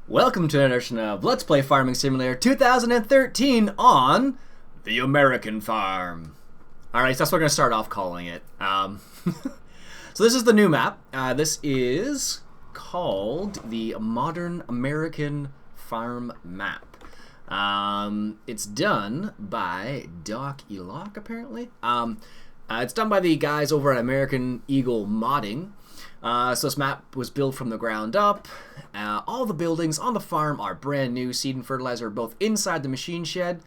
Welcome to another edition of Let's Play Farming Simulator 2013 on the American Farm. Alright, so that's what we're going to start off calling it. So this is the new map. This is called the Modern American Farm Map. It's done by Doc Elock, apparently. It's done by the guys over at American Eagle Modding. So this map was built from the ground up. All the buildings on the farm are brand new. Seed and fertilizer are both inside the machine shed.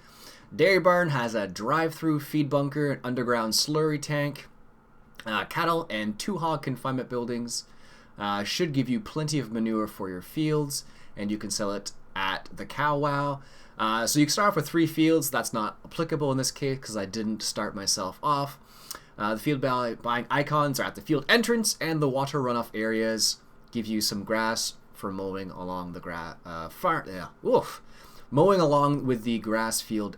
Dairy barn has a drive-through feed bunker, an underground slurry tank. Cattle and 2 hog confinement buildings should give you plenty of manure for your fields, and you can sell it at the cow wow. So you can start off with 3 fields. That's not applicable in this case because I didn't start myself off. The field buying icons are at the field entrance, and the water runoff areas give you some grass for mowing along the mowing along with the grass field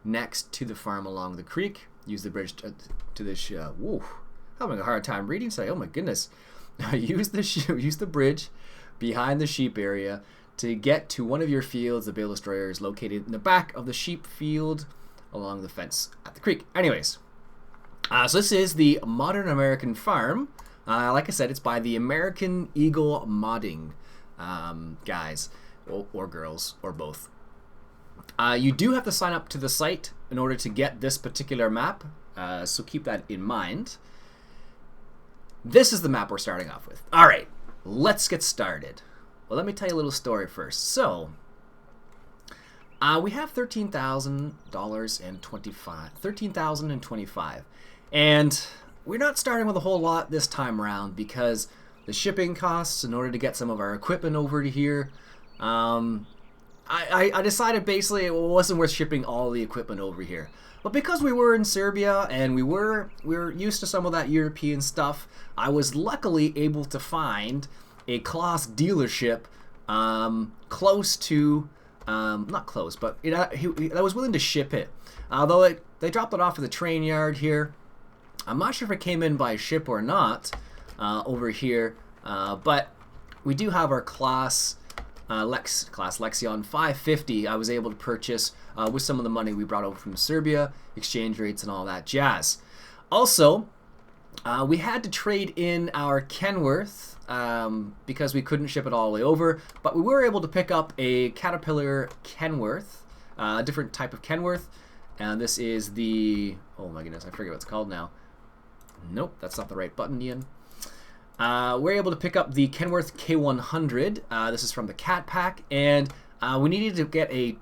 next to the farm along the creek. Use the bridge to this. Having a hard time reading today. Oh my goodness! use the bridge behind the sheep area to get to one of your fields. The bale destroyer is located in the back of the sheep field along the fence at the creek. Anyways. So this is the Modern American Farm. Like I said, it's by the American Eagle Modding guys, or girls, or both. You do have to sign up to the site in order to get this particular map, so keep that in mind. This is the map we're starting off with. Alright, let's get started. Well, let me tell you a little story first. So, we have $13,025. And we're not starting with a whole lot this time around because the shipping costs in order to get some of our equipment over to here. I decided basically it wasn't worth shipping all the equipment over here. But because we were in Serbia and we were used to some of that European stuff, I was luckily able to find a Claas dealership close to, not close, but I was willing to ship it. Although they dropped it off at the train yard here. I'm not sure if it came in by ship or not over here, but we do have our Claas Lexion 550 I was able to purchase with some of the money we brought over from Serbia, exchange rates and all that jazz. Also, we had to trade in our Kenworth because we couldn't ship it all the way over, but we were able to pick up a Caterpillar Kenworth, a different type of Kenworth, and this is the, oh my goodness, I forget what it's called now. Nope, that's not the right button, Ian. We're able to pick up the Kenworth K100. This is from the Cat Pack, and we needed to get a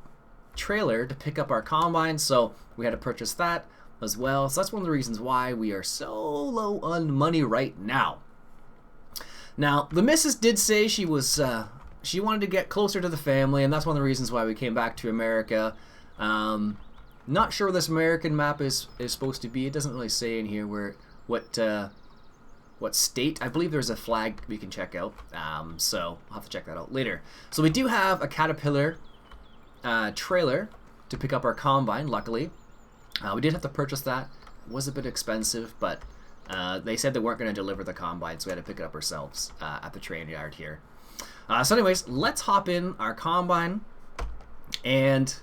trailer to pick up our combine, so we had to purchase that as well. So that's one of the reasons why we are so low on money right now. Now, the missus did say she wanted to get closer to the family, and that's one of the reasons why we came back to America. Not sure where this American map is supposed to be. It doesn't really say in here what state. I believe there's a flag we can check out, so I'll have to check that out later. So we do have a Caterpillar trailer to pick up our combine, luckily. We did have to purchase that. It was a bit expensive, but they said they weren't going to deliver the combine, so we had to pick it up ourselves at the train yard here. So anyways, let's hop in our combine and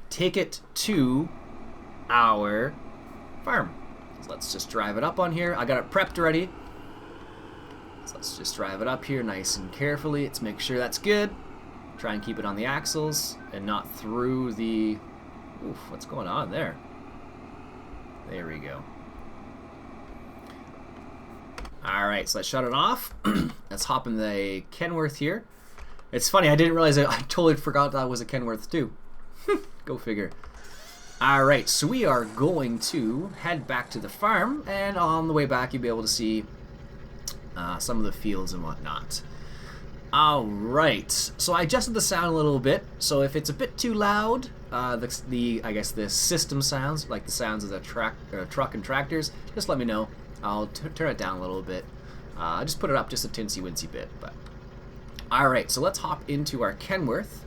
take it to our farm. So let's just drive it up on here. I got it prepped ready. So let's just drive it up here nice and carefully. Let's make sure that's good. Try and keep it on the axles and not through the... Oof, what's going on there? There we go. Alright, so let's shut it off. Let's hop in the Kenworth here. It's funny, I didn't realize I totally forgot that was a Kenworth too. Go figure. Alright, so we are going to head back to the farm, and on the way back you'll be able to see some of the fields and whatnot. Alright, so I adjusted the sound a little bit, so if it's a bit too loud, I guess the system sounds, like the sounds of the truck and tractors, just let me know. I'll turn it down a little bit. I just put it up just a tinsy-wincy bit. But alright, so let's hop into our Kenworth.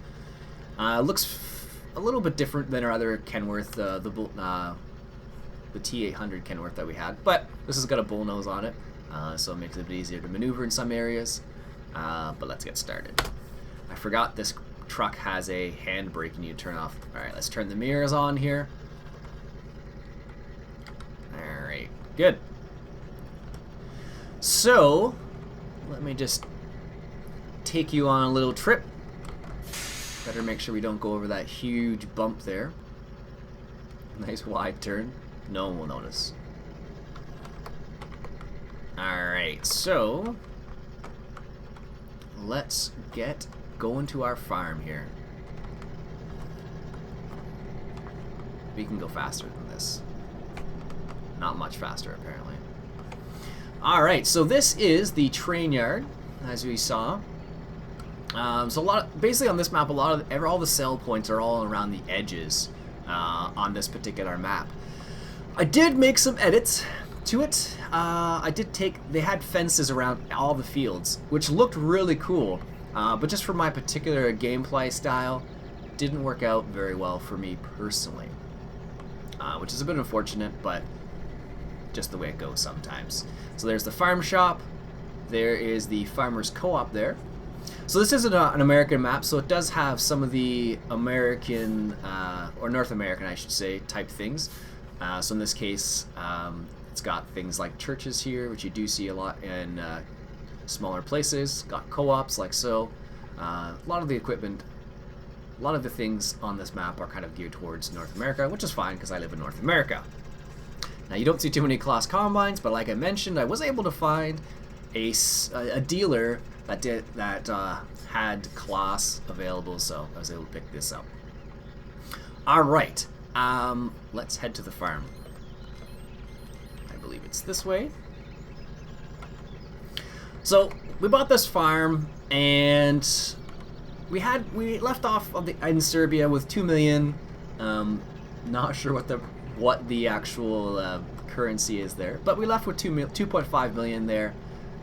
Looks a little bit different than our other Kenworth, the T800 Kenworth that we had, but this has got a bullnose on it, so it makes it a bit easier to maneuver in some areas. but let's get started. I forgot this truck has a handbrake you need to turn off. Alright, let's turn the mirrors on here. Alright, good. So, let me just take you on a little trip. Better make sure we don't go over that huge bump there. Nice wide turn. No one will notice. Alright, so let's get going to our farm here. We can go faster than this. Not much faster, apparently. Alright, so this is the train yard, as we saw. So basically on this map, all the sell points are all around the edges on this particular map. I did make some edits to it. They had fences around all the fields, which looked really cool, but just for my particular gameplay style, didn't work out very well for me personally, which is a bit unfortunate, but just the way it goes sometimes. So there's the farm shop, there is the farmer's co-op there. So this isn't an American map, so it does have some of the American, or North American I should say, type things. So in this case, it's got things like churches here, which you do see a lot in smaller places. Got co-ops like so. A lot of the equipment, a lot of the things on this map are kind of geared towards North America, which is fine because I live in North America. Now you don't see too many class combines, but like I mentioned, I was able to find a dealer that had class available, so I was able to pick this up. Alright, let's head to the farm. I believe it's this way. So we bought this farm, and we left off in Serbia with 2 million. Not sure what the actual currency is there, but we left with 2.5 million there.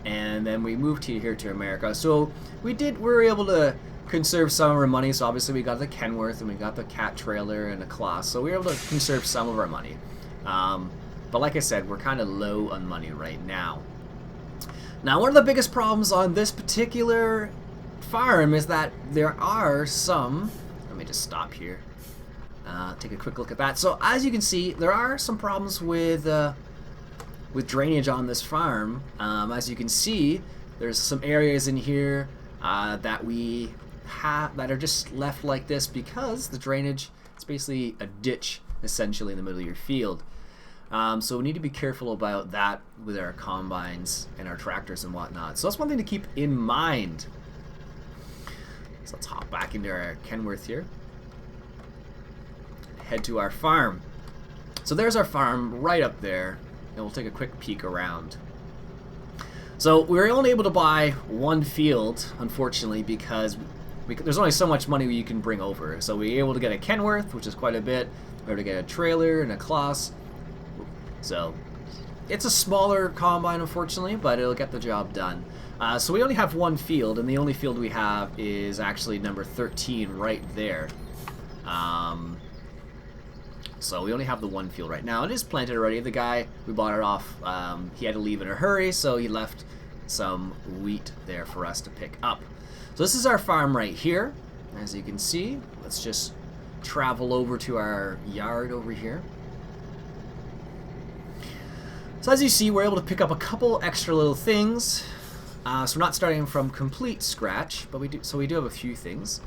And then we moved here to America. So we were able to conserve some of our money. So obviously we got the Kenworth and we got the cat trailer and a class. So we were able to conserve some of our money. But like I said, we're kind of low on money right now. Now one of the biggest problems on this particular farm is that there are some... Let me just stop here. Take a quick look at that. So as you can see, there are some problems with drainage on this farm. As you can see, there's some areas in here that are just left like this because the drainage, it's basically a ditch essentially in the middle of your field. So we need to be careful about that with our combines and our tractors and whatnot. So that's one thing to keep in mind. So let's hop back into our Kenworth here. Head to our farm. So there's our farm right up there. And we'll take a quick peek around. So we were only able to buy one field, unfortunately, because there's only so much money you can bring over. So we were able to get a Kenworth, which is quite a bit. We were able to get a trailer and a Claas. So it's a smaller combine, unfortunately, but it'll get the job done. So we only have one field, and the only field we have is actually number 13 right there. So we only have the one field right now. It is planted already. The guy we bought it off, he had to leave in a hurry, so he left some wheat there for us to pick up. So this is our farm right here. As you can see, let's just travel over to our yard over here. So as you see, we're able to pick up a couple extra little things. So we're not starting from complete scratch, but we do have a few things.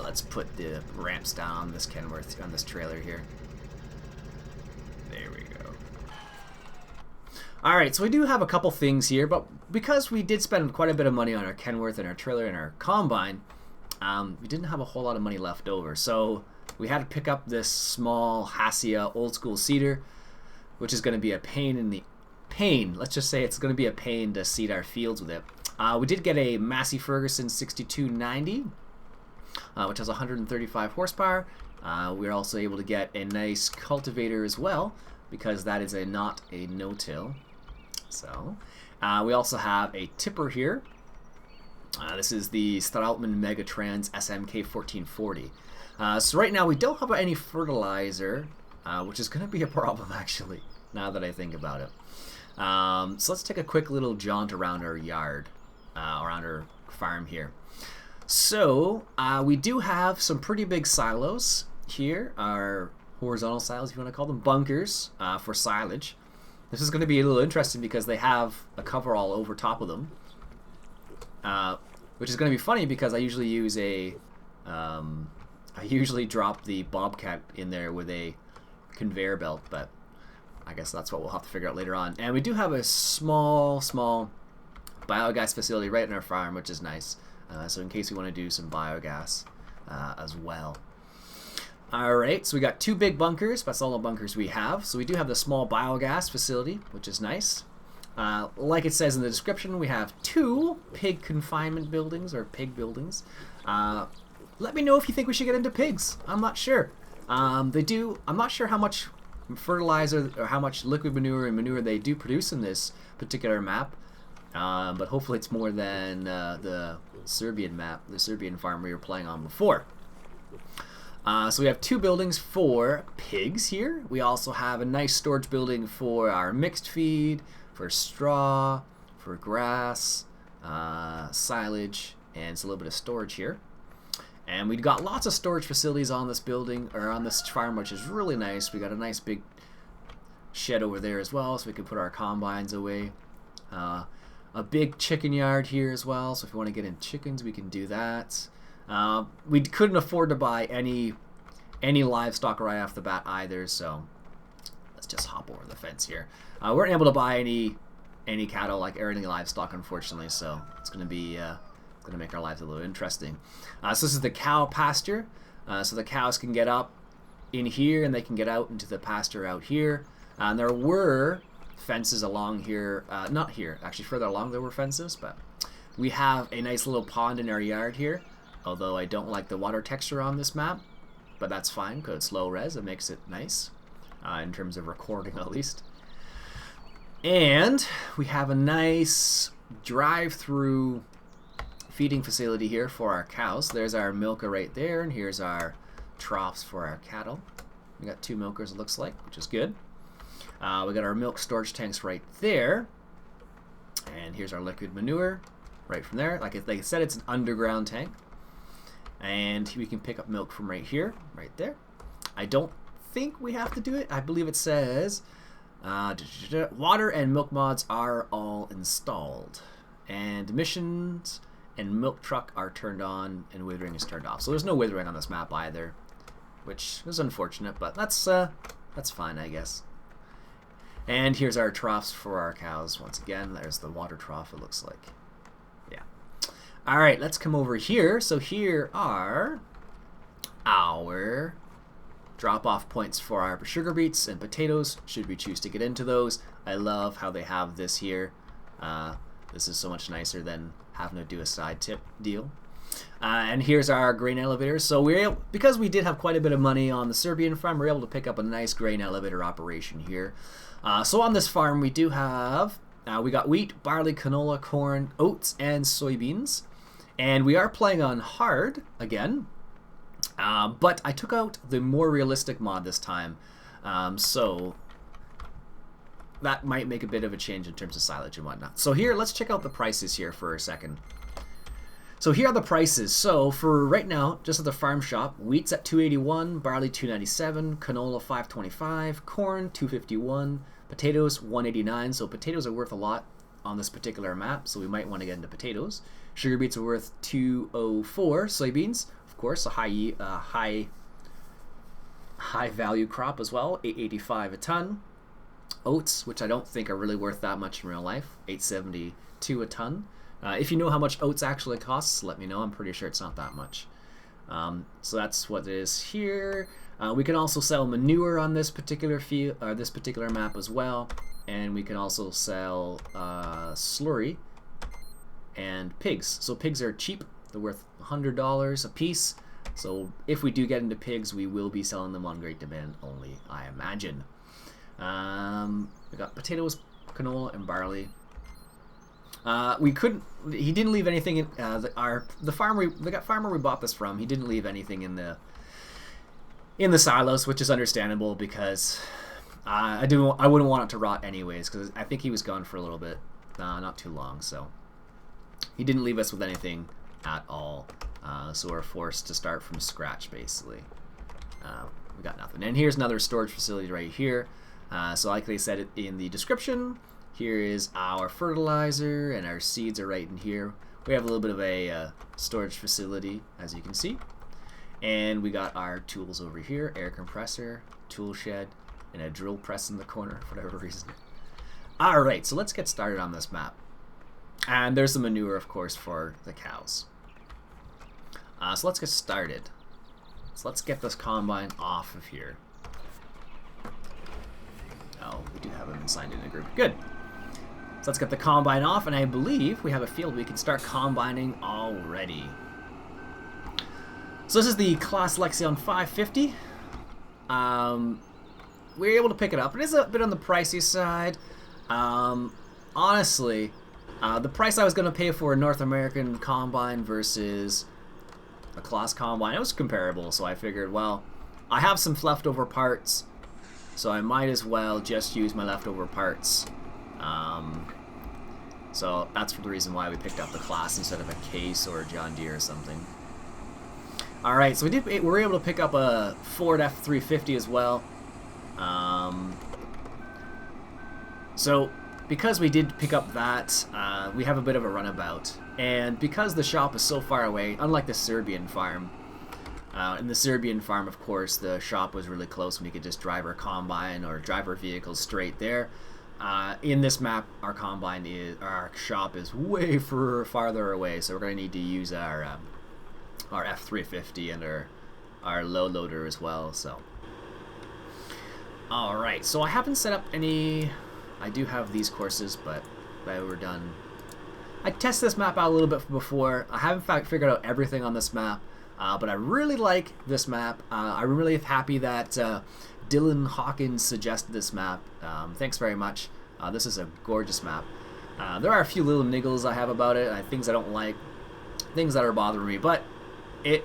Let's put the ramps down on this Kenworth, on this trailer here. There we go. Alright, so we do have a couple things here, but because we did spend quite a bit of money on our Kenworth and our trailer and our combine, we didn't have a whole lot of money left over. So we had to pick up this small Hassia old school seeder, which is going to be a pain. Let's just say it's going to be a pain to seed our fields with it. We did get a Massey Ferguson 6290, which has 135 horsepower. We were also able to get a nice cultivator as well, because that is not a no-till. So we also have a tipper here. This is the Strautmann Megatrans SMK 1440. So right now we don't have any fertilizer, which is going to be a problem actually, now that I think about it. So let's take a quick little jaunt around our yard. around our farm here. So we do have some pretty big silos here, our horizontal silos, if you want to call them, bunkers for silage. This is going to be a little interesting because they have a coverall over top of them, which is going to be funny because I usually use I usually drop the bobcat in there with a conveyor belt, but I guess that's what we'll have to figure out later on. And we do have a small biogas facility right in our farm, which is nice. So in case we want to do some biogas as well. Alright, so we got 2 big bunkers. That's all the bunkers we have. So we do have the small biogas facility, which is nice. Like it says in the description, we have 2 pig confinement buildings, or pig buildings. Let me know if you think we should get into pigs. I'm not sure. I'm not sure how much fertilizer or how much liquid manure and manure they do produce in this particular map. But hopefully it's more than the Serbian map, the Serbian farm we were playing on before. So we have 2 buildings for pigs here. We also have a nice storage building for our mixed feed, for straw, for grass, silage, and it's a little bit of storage here. And we've got lots of storage facilities on this building, or on this farm, which is really nice. We got a nice big shed over there as well, so we can put our combines away. A big chicken yard here as well, so if you want to get in chickens, we can do that. We couldn't afford to buy any livestock right off the bat either, so let's just hop over the fence here. We weren't able to buy any cattle or any livestock, unfortunately, so it's going to be going to make our lives a little interesting. So this is the cow pasture, so the cows can get up in here and they can get out into the pasture out here. And there were fences along here, not here, actually further along there were fences, but we have a nice little pond in our yard here, although I don't like the water texture on this map, but that's fine because it's low res. It makes it nice in terms of recording at least. And we have a nice drive-through feeding facility here for our cows. There's our milker right there, and here's our troughs for our cattle. We got 2 milkers, it looks like, which is good. We got our milk storage tanks right there, and here's our liquid manure right from there. Like I said, it's an underground tank, and we can pick up milk from right here, right there. I don't think we have to do it. I believe it says water and milk mods are all installed, and emissions and milk truck are turned on, and withering is turned off. So there's no withering on this map either, which is unfortunate, but that's fine, I guess. And here's our troughs for our cows. Once again, there's the water trough, it looks like. Yeah. All right, let's come over here. So here are our drop-off points for our sugar beets and potatoes, should we choose to get into those. I love how they have this here. This is so much nicer than having to do a side tip deal. And here's our grain elevator. So because we did have quite a bit of money on the Serbian farm, we're able to pick up a nice grain elevator operation here. So on this farm we do have, we got wheat, barley, canola, corn, oats, and soybeans. And we are playing on hard again, but I took out the more realistic mod this time. So that might make a bit of a change in terms of silage and whatnot. So here, let's check out the prices here for a second. So here are the prices. So for right now, just at the farm shop, wheat's at $281, barley $297, canola $525, corn $251, potatoes $189. So potatoes are worth a lot on this particular map, so we might want to get into potatoes. Sugar beets are worth $204. Soybeans, of course, a high value crop as well, $885 a ton. Oats, which I don't think are really worth that much in real life, $872 a ton. If you know how much oats actually costs, let me know. I'm pretty sure it's not that much. So that's what it is here. We can also sell manure on this particular field, or this particular map as well, and we can also sell slurry and pigs. So pigs are cheap; they're worth $100 a piece. So if we do get into pigs, we will be selling them on great demand only, I imagine. We got potatoes, canola, and barley. He didn't leave anything in the farmer we bought this from. He didn't leave anything in the silos, which is understandable because I wouldn't want it to rot anyways, because I think he was gone for a little bit, not too long. So he didn't leave us with anything at all. So we're forced to start from scratch, basically. We got nothing. And here's another storage facility right here. So like they said in the description, here is our fertilizer, and our seeds are right in here. We have a little bit of a storage facility, as you can see. And we got our tools over here, air compressor, tool shed, and a drill press in the corner for whatever reason. Alright, so let's get started on this map. And there's the manure, of course, for the cows. So let's get started. So let's get this combine off of here. Oh, we do have him signed in a group. Good. So let's get the combine off, and I believe we have a field we can start combining already. So this is the Class Lexion 550. We were able to pick it up. It is a bit on the pricey side. Honestly, the price I was going to pay for a North American combine versus a Class combine, it was comparable, so I figured, well, I have some leftover parts, so I might as well just use my leftover parts. So that's the reason why we picked up the Class instead of a Case or a John Deere or something. Alright, so we were able to pick up a Ford F350 as well. So because we did pick up that, we have a bit of a runabout. And because the shop is so far away, unlike the Serbian farm, in the Serbian farm, of course, the shop was really close and we could just drive our combine or drive our vehicles straight there. In this map, our shop is way farther away, so we're going to need to use our F350 and our low loader as well. So, all right. So I haven't set up any. I do have these courses, but they were done. I tested this map out a little bit before. I haven't figured out everything on this map, but I really like this map. I'm really happy that Dylan Hawkins suggested this map. Thanks very much. This is a gorgeous map. There are a few little niggles I have about it, things I don't like, things that are bothering me, but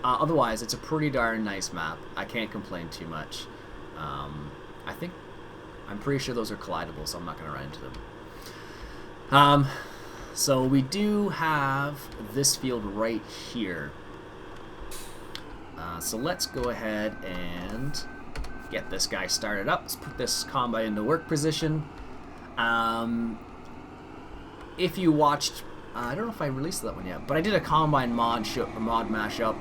otherwise it's a pretty darn nice map. I can't complain too much. I'm pretty sure those are collidable, so I'm not going to run into them. So we do have this field right here. So let's go ahead and get this guy started up. Let's put this combine into work position. If you watched, I don't know if I released that one yet, but I did a combine mod mashup.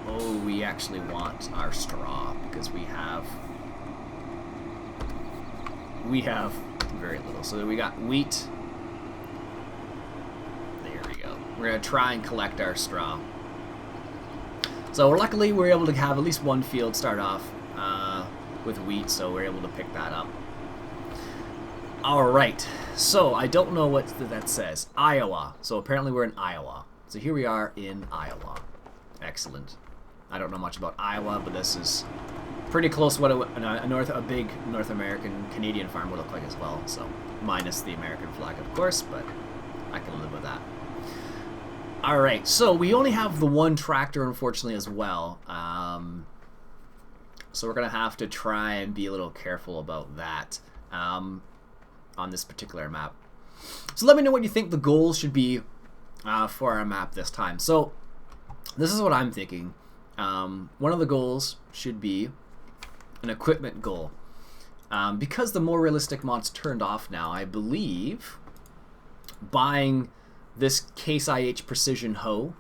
Oh, we actually want our straw because we have very little. So we got wheat. There we go. We're gonna try and collect our straw. So luckily we're able to have at least one field start off with wheat, so we're able to pick that up. Alright, so I don't know what that says. Iowa. So apparently we're in Iowa. So here we are in Iowa. Excellent. I don't know much about Iowa, but this is pretty close to what a big North American Canadian farm would look like as well. So minus the American flag, of course, but I can live with that. Alright, so we only have the one tractor, unfortunately, as well. So we're going to have to try and be a little careful about that on this particular map. So let me know what you think the goals should be for our map this time. So this is what I'm thinking. One of the goals should be an equipment goal. Because the more realistic mod's turned off now, I believe buying this Case IH precision hoe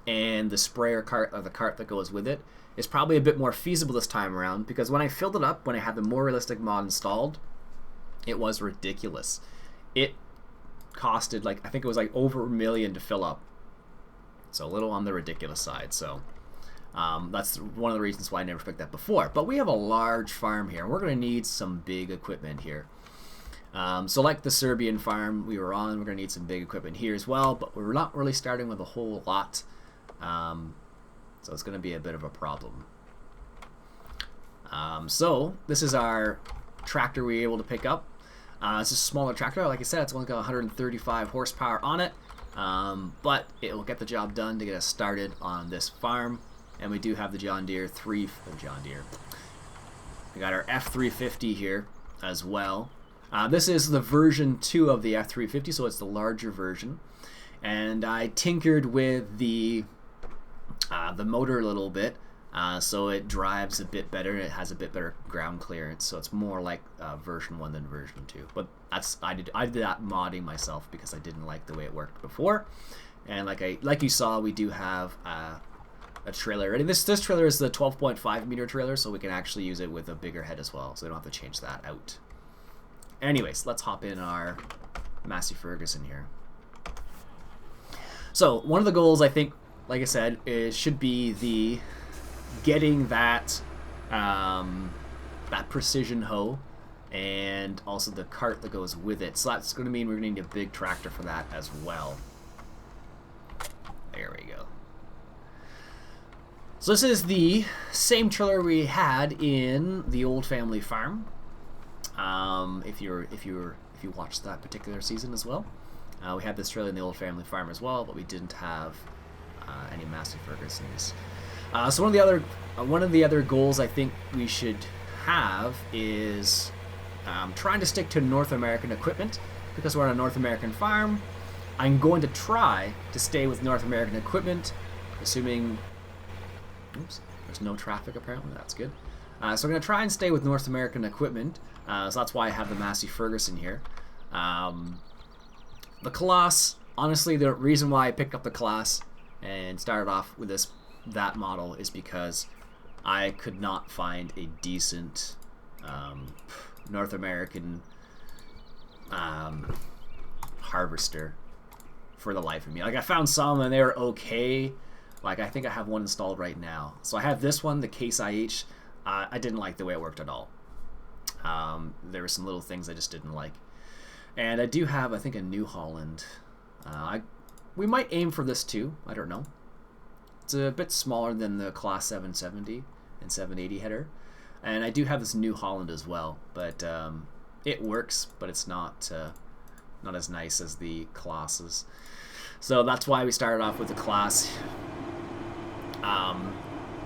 and the sprayer cart, or the cart that goes with it, is probably a bit more feasible this time around, because when I filled it up, when I had the more realistic mod installed, it was ridiculous. It costed, like, I think it was like over $1 million to fill up. So a little on the ridiculous side. So that's one of the reasons why I never picked that before. But we have a large farm here, and we're going to need some big equipment here. So like the Serbian farm we were on, we're going to need some big equipment here as well, but we're not really starting with a whole lot. So it's going to be a bit of a problem. So this is our tractor we were able to pick up. It's a smaller tractor. Like I said, it's only got 135 horsepower on it, but it will get the job done to get us started on this farm. And we do have the John Deere We got our F350 here as well. This is the version 2 of the F350, so it's the larger version. And I tinkered with the motor a little bit, so it drives a bit better. It has a bit better ground clearance, so it's more like version 1 than version 2. But I did that modding myself because I didn't like the way it worked before. And like you saw, we do have a trailer. And this trailer is the 12.5 meter trailer, so we can actually use it with a bigger head as well, so we don't have to change that out. Anyways, let's hop in our Massey Ferguson here. So one of the goals, I think, like I said, should be the getting that that precision hoe, and also the cart that goes with it. So that's going to mean we're going to need a big tractor for that as well. There we go. So this is the same trailer we had in the old family farm. If you watched that particular season as well, we had this trailer in the old family farm as well, but we didn't have any Massey Fergusons. So one of the other goals I think we should have is trying to stick to North American equipment, because we're on a North American farm. I'm going to try to stay with North American equipment, assuming, oops, there's no traffic apparently. That's good. So I'm going to try and stay with North American equipment. So that's why I have the Massey Ferguson here. The Colossus, honestly, the reason why I picked up the Colossus and started off with that model is because I could not find a decent North American harvester for the life of me. Like, I found some and they were okay. Like, I think I have one installed right now. So I have this one, the Case IH. I didn't like the way it worked at all. There were some little things I just didn't like. And I do have, I think, a New Holland. We might aim for this too. I don't know. It's a bit smaller than the Class 770 and 780 header. And I do have this New Holland as well. But it works, but it's not as nice as the Colossus. So that's why we started off with the Class.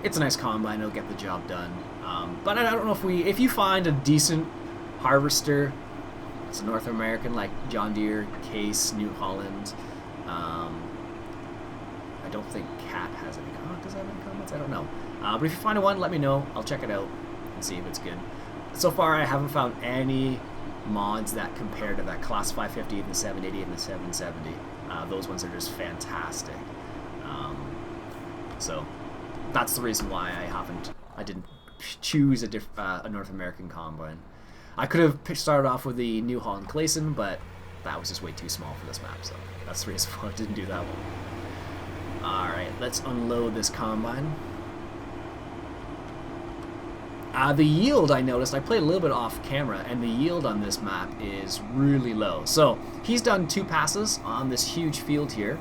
It's a nice combine. It'll get the job done. But I don't know if you find a decent harvester, it's North American, like John Deere, Case, New Holland. I don't think Cat has any comments. Does it have any comments? I don't know. But if you find one, let me know. I'll check it out and see if it's good. So far, I haven't found any mods that compare to that Class 550 and the 780 and the 770. Those ones are just fantastic. So that's the reason why I didn't choose a North American combine. I could have started off with the New Holland Clayson, but that was just way too small for this map, so that's the reason why I didn't do that one. Alright, let's unload this combine. The yield, I noticed, I played a little bit off camera, and the yield on this map is really low. So he's done 2 passes on this huge field here,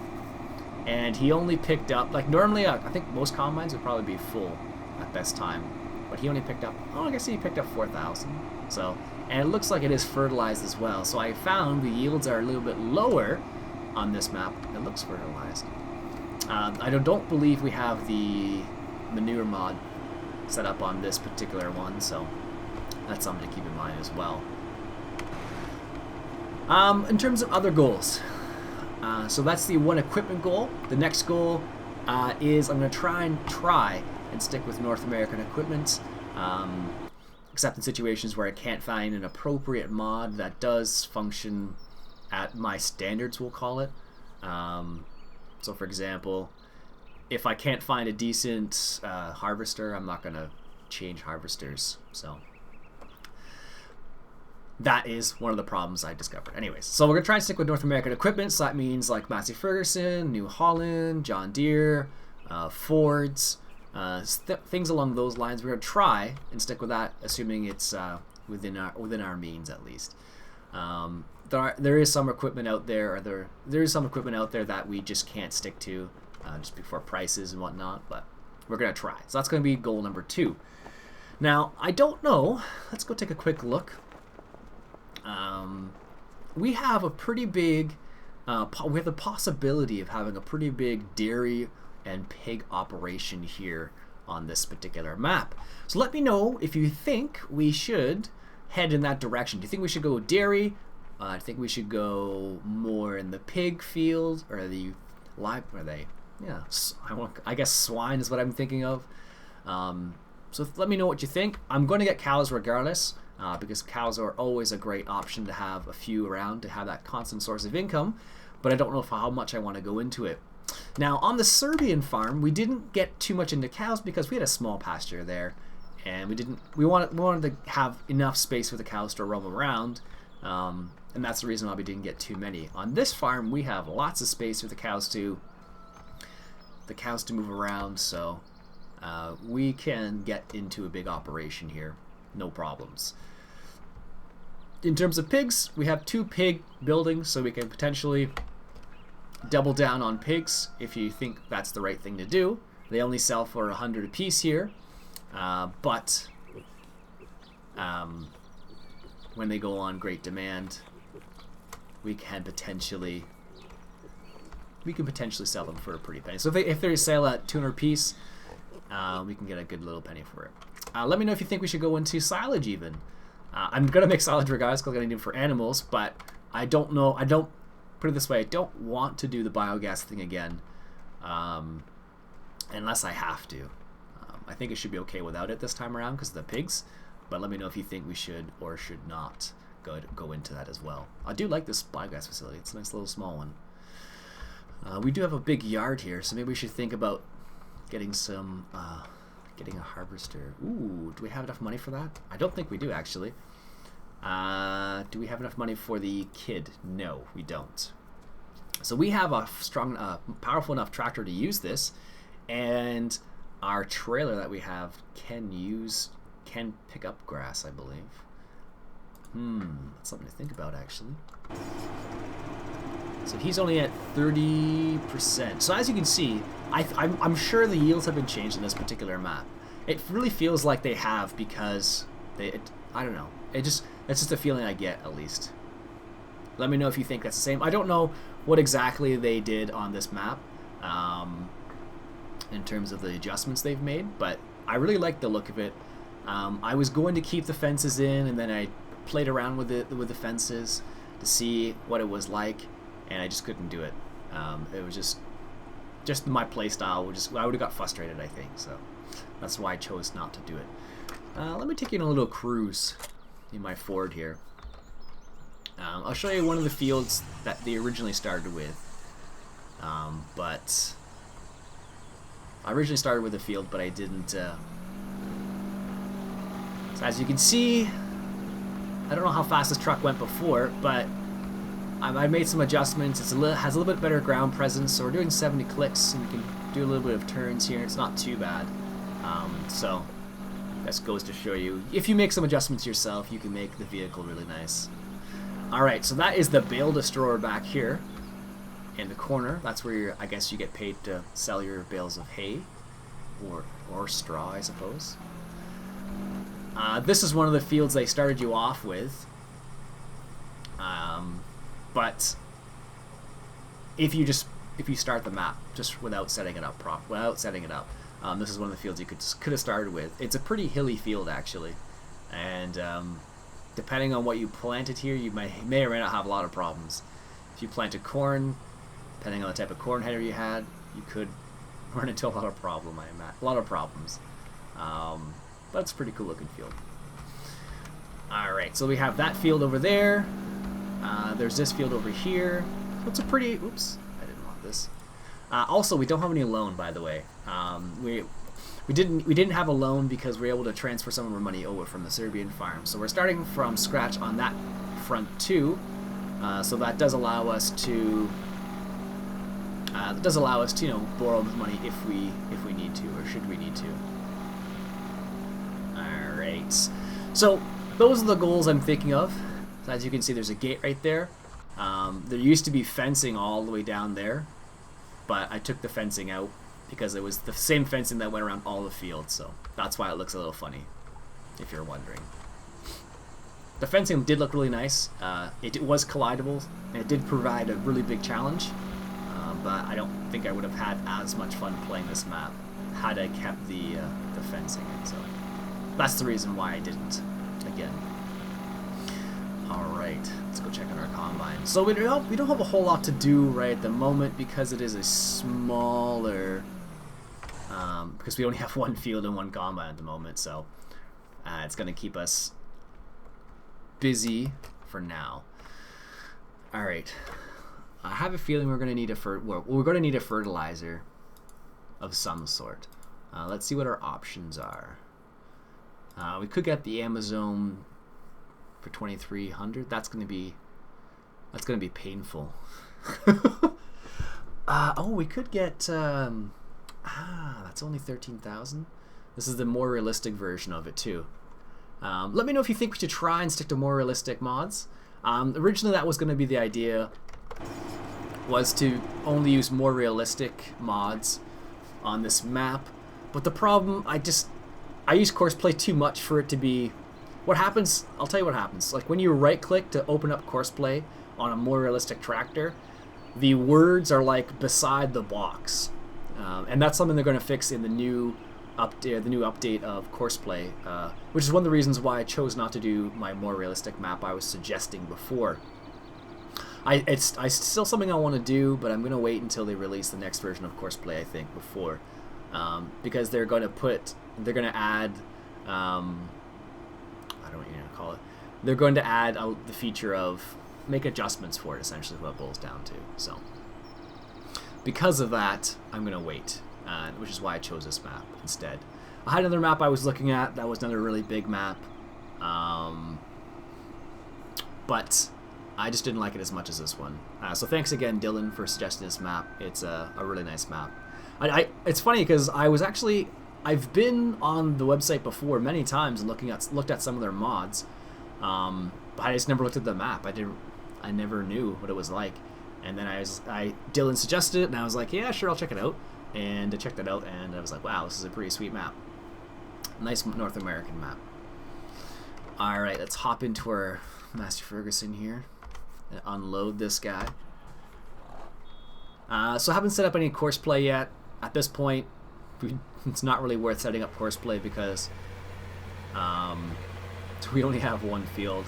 and he only picked up, like normally I think most combines would probably be full at best time, but he only picked up, I guess he picked up 4,000. So, and it looks like it is fertilized as well. So I found the yields are a little bit lower on this map. It looks fertilized. I don't believe we have the manure mod set up on this particular one, so that's something to keep in mind as well. In terms of other goals, so that's the one equipment goal. The next goal is I'm going to try and stick with North American equipment, except in situations where I can't find an appropriate mod that does function at my standards, we'll call it. So for example, if I can't find a decent harvester, I'm not going to change harvesters. So that is one of the problems I discovered. Anyways, so we're going to try and stick with North American equipment. So that means like Massey Ferguson, New Holland, John Deere, Fords, things along those lines. We're going to try and stick with that, assuming it's within our means at least. There is some equipment out there, or there is some equipment out there that we just can't stick to, just before prices and whatnot. But we're going to try. So that's going to be goal number 2. Now I don't know. Let's go take a quick look. We have a pretty big. We have the possibility of having a pretty big dairy and pig operation here on this particular map. So let me know if you think we should head in that direction. Do you think we should go dairy? I think we should go more in the pig field, or the live, are they? Yeah, I guess swine is what I'm thinking of. So let me know what you think. I'm going to get cows regardless, because cows are always a great option to have a few around to have that constant source of income, but I don't know how much I want to go into it. Now, on the Serbian farm, we didn't get too much into cows because we had a small pasture there, and we wanted to have enough space for the cows to roam around, and that's the reason why we didn't get too many. On this farm, we have lots of space for the cows to move around, so we can get into a big operation here, no problems. In terms of pigs, we have 2 pig buildings, so we can potentially double down on pigs if you think that's the right thing to do. They only sell for 100 a piece here, but when they go on great demand, we can potentially sell them for a pretty penny. So if they sell at 200 a piece, we can get a good little penny for it. Let me know if you think we should go into silage even. I'm gonna make silage regardless because I'm gonna need it for animals, but I don't know. Put it this way, I don't want to do the biogas thing again, unless I have to. I think it should be okay without it this time around because of the pigs, but let me know if you think we should or should not go into that as well. I do like this biogas facility. It's a nice little small one. We do have a big yard here, so maybe we should think about getting getting a harvester. Ooh, do we have enough money for that? I don't think we do, actually. Do we have enough money for the kid? No, we don't. So we have a strong, powerful enough tractor to use this, and our trailer that we have can pick up grass, I believe. That's something to think about, actually. So he's only at 30%. So as you can see, I'm sure the yields have been changed in this particular map. It really feels like they have because I don't know. That's just a feeling I get, at least. Let me know if you think that's the same. I don't know what exactly they did on this map in terms of the adjustments they've made, but I really like the look of it. I was going to keep the fences in, and then I played around with the fences to see what it was like, and I just couldn't do it. It was just my play style. I would have got frustrated, I think. So that's why I chose not to do it. Let me take you on a little cruise in my Ford here. I'll show you one of the fields that they originally started with. But I originally started with a field, but I didn't. So as you can see, I don't know how fast this truck went before, but I made some adjustments. Has a little bit better ground presence, so we're doing 70 clicks, and you can do a little bit of turns here. It's not too bad. So that goes to show you, if you make some adjustments yourself, you can make the vehicle really nice. Alright, so that is the bale destroyer back here in the corner. That's where I guess you get paid to sell your bales of hay or straw, I suppose. This is one of the fields they started you off with. But if you start the map just without setting it up this is one of the fields you could have started with. It's a pretty hilly field, actually, and depending on what you planted here, you may or may not have a lot of problems. If you planted corn, depending on the type of corn header you had, you could run into a lot of problems. But it's a pretty cool looking field. Alright, so we have that field over there. There's this field over here. So it's a pretty... Oops, I didn't want this. Also, we don't have any loan, by the way. We didn't have a loan because we were able to transfer some of our money over from the Serbian farm. So we're starting from scratch on that front too. So that does allow us to borrow money if we need to, or should we need to. All right. So those are the goals I'm thinking of. So as you can see, there's a gate right there. There used to be fencing all the way down there, but I took the fencing out because it was the same fencing that went around all the fields, so that's why it looks a little funny, if you're wondering. The fencing did look really nice. It was collidable, and it did provide a really big challenge, but I don't think I would have had as much fun playing this map had I kept the fencing in, so that's the reason why I didn't, again. Alright, let's go check on our combine. So we don't have a whole lot to do right at the moment because it is a smaller... because we only have one field and one combine at the moment, so it's going to keep us busy for now. Alright, I have a feeling we're going to need a fertilizer of some sort. Let's see what our options are. We could get the Amazon for 2,300. That's gonna be painful. Oh, we could get that's only 13,000. This is the more realistic version of it too. Let me know if you think we should try and stick to more realistic mods. Originally that was going to be the idea, was to only use more realistic mods on this map, but the problem, I use Courseplay too much for it to be... What happens, I'll tell you what happens. Like when you right click to open up Courseplay on a more realistic tractor, the words are like beside the box. And that's something they're going to fix in the new update of Courseplay, which is one of the reasons why I chose not to do my more realistic map I was suggesting before. It's still something I want to do, but I'm going to wait until they release the next version of Courseplay, I think, before. Because they're going to add... I don't know what you're going to call it. They're going to add the feature of make adjustments for it, essentially, what it boils down to. So, because of that, I'm going to wait, which is why I chose this map instead. I had another map I was looking at that was another really big map, but I just didn't like it as much as this one. So thanks again, Dylan, for suggesting this map. It's a really nice map. It's funny because I've been on the website before many times and looked at some of their mods, but I just never looked at the map. I never knew what it was like, and then Dylan suggested it, and I was like, yeah, sure, I'll check it out. And I checked it out, and I was like, wow, this is a pretty sweet map. Nice North American map. All right, let's hop into our Master Ferguson here and unload this guy. So I haven't set up any Courseplay yet. At this point, it's not really worth setting up Courseplay because we only have one field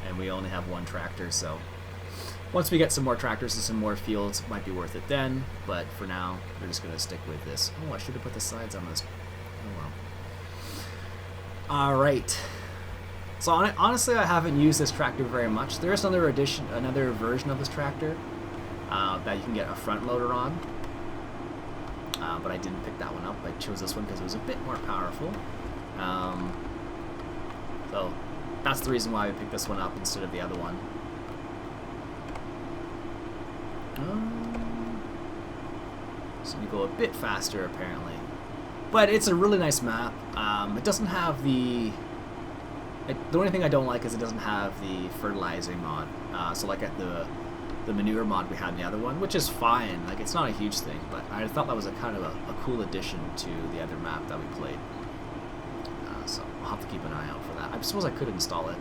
and we only have one tractor. So once we get some more tractors and some more fields, it might be worth it then. But for now, we're just going to stick with this. Oh, I should have put the sides on this. Oh well. All right. So honestly, I haven't used this tractor very much. There is another version of this tractor that you can get a front loader on. But I didn't pick that one up. I chose this one because it was a bit more powerful. So that's the reason why I picked this one up instead of the other one. So we go a bit faster apparently. But it's a really nice map. It doesn't have the only thing I don't like is it doesn't have the fertilizing mod. So like at the manure mod we had in the other one, which is fine. Like, it's not a huge thing, but I thought that was a kind of a cool addition to the other map that we played. So I'll have to keep an eye out for that. I suppose I could install it.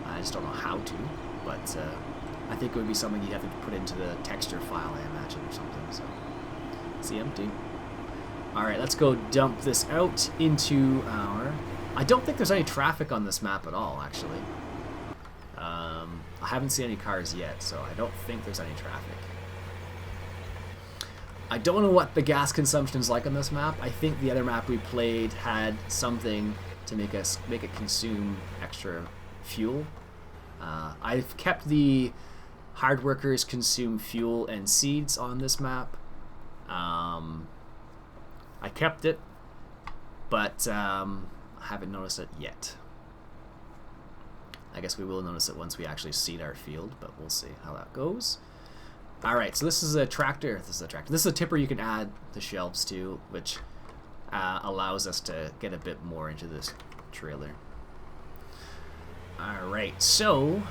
I just don't know how to, but I think it would be something you'd have to put into the texture file, I imagine, or something. So it's empty. All right, let's go dump this out into our... I don't think there's any traffic on this map at all, actually. I haven't seen any cars yet, so I don't think there's any traffic. I don't know what the gas consumption is like on this map. I think the other map we played had something to make it consume extra fuel. I've kept the hard workers consume fuel and seeds on this map. I kept it, but I haven't noticed it yet. I guess we will notice it once we actually seed our field, but we'll see how that goes. Alright, so this is a tractor. This is a tipper you can add the shelves to, which allows us to get a bit more into this trailer. Alright, so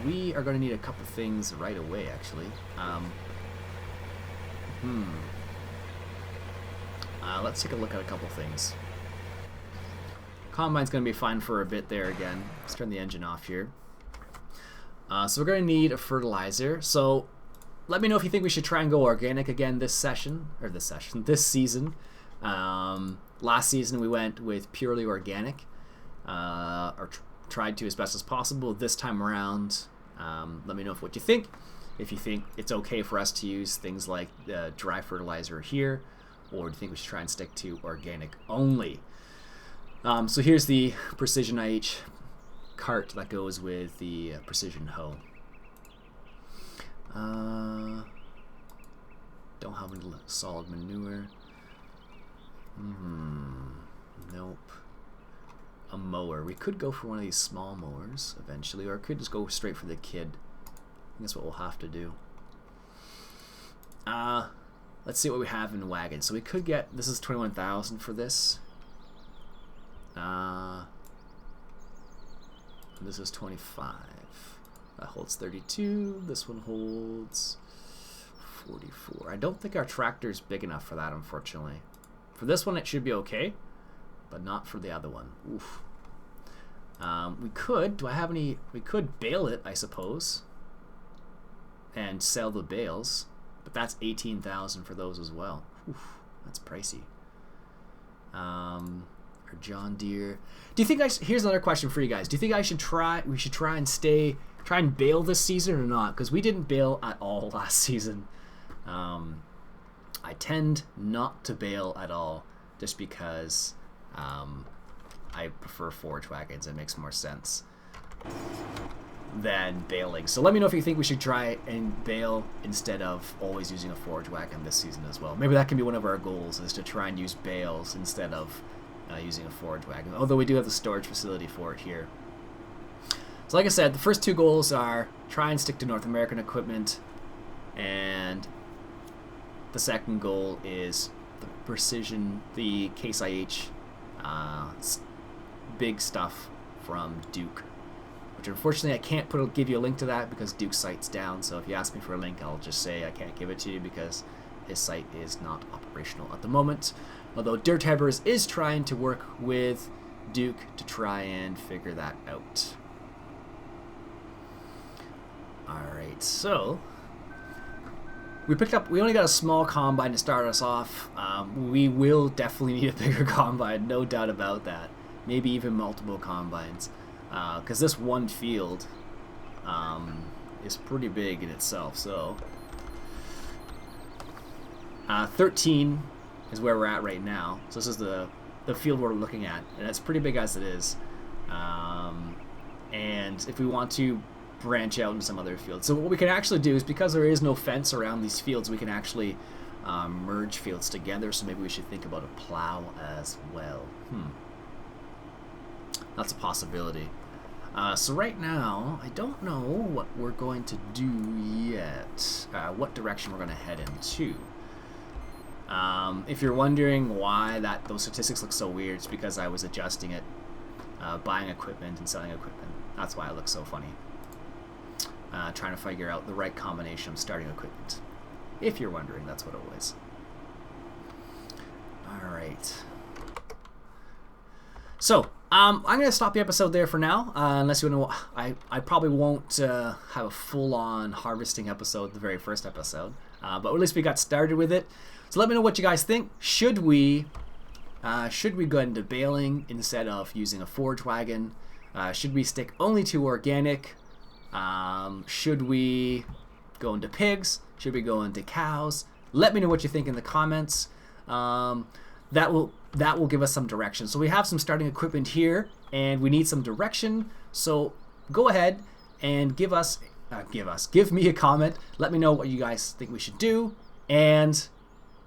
we are going to need a couple things right away, actually. Let's take a look at a couple things. Combine's going to be fine for a bit there again. Let's turn the engine off here. So we're going to need a fertilizer. So let me know if you think we should try and go organic again this season. Last season we went with purely organic. Or tried to as best as possible this time around. Let me know what you think. If you think it's okay for us to use things like dry fertilizer here, or do you think we should try and stick to organic only? So here's the Precision IH cart that goes with the Precision hoe. Don't have any solid manure. Nope. A mower. We could go for one of these small mowers eventually, or I could just go straight for the kid. I think that's what we'll have to do. Let's see what we have in wagons. So we could get, this is 21,000 for this. This is 25. That holds 32. This one holds 44. I don't think our tractor's big enough for that, unfortunately. For this one, it should be okay, but not for the other one. Oof. We could, do I have any, we could bale it, I suppose, and sell the bales, but that's 18,000 for those as well. Oof, that's pricey. Or John Deere. Do you think here's another question for you guys. Do you think we should try and bale this season or not? Because we didn't bale at all last season. I tend not to bale at all just because I prefer forage wagons. It makes more sense than baling. So let me know if you think we should try and bale instead of always using a forage wagon this season as well. Maybe that can be one of our goals, is to try and use bales instead of using a forage wagon, although we do have the storage facility for it here. So like I said, the first two goals are try and stick to North American equipment, and the second goal is the Precision, the Case IH big stuff from Duke, which unfortunately I can't give you a link to that because Duke's site's down. So if you ask me for a link, I'll just say I can't give it to you because his site is not operational at the moment. Although Dirt Hebbers is trying to work with Duke to try and figure that out. Alright, so we only got a small combine to start us off. We will definitely need a bigger combine, no doubt about that. Maybe even multiple combines. Because this one field is pretty big in itself. So 13 is where we're at right now. So this is the field we're looking at, and it's pretty big as it is. And if we want to branch out into some other fields, so what we can actually do is, because there is no fence around these fields, we can actually merge fields together. So maybe we should think about a plow as well. That's a possibility. So right now, I don't know what we're going to do yet. What direction we're going to head into. If you're wondering why those statistics look so weird, it's because I was adjusting it, buying equipment and selling equipment. That's why it looks so funny. Trying to figure out the right combination of starting equipment. If you're wondering, that's what it was. Alright. So, I'm going to stop the episode there for now, unless you want to. I probably won't have a full-on harvesting episode, the very first episode, but at least we got started with it. So let me know what you guys think. Should we go into baling instead of using a forage wagon? Should we stick only to organic? Should we go into pigs? Should we go into cows? Let me know what you think in the comments. That will give us some direction. So we have some starting equipment here, and we need some direction. So go ahead and give me a comment. Let me know what you guys think we should do, and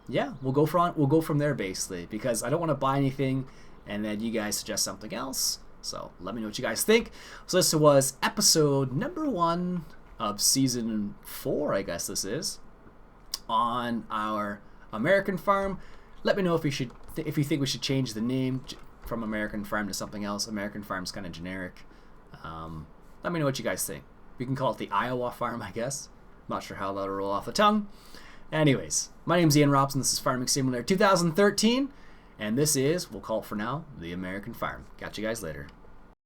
yeah, we'll go from there basically, because I don't want to buy anything and then you guys suggest something else. So let me know what you guys think. So this was episode number 1 of season 4, I guess this is, on our American farm. Let me know if you think we should change the name from American Farm to something else. American Farm's kind of generic. Let me know what you guys think. We can call it the Iowa Farm, I guess. Not sure how that'll roll off the tongue. Anyways, my name's Ian Robson. This is Farming Simulator 2013, and this is, we'll call it for now, the American Farm. Catch you guys later.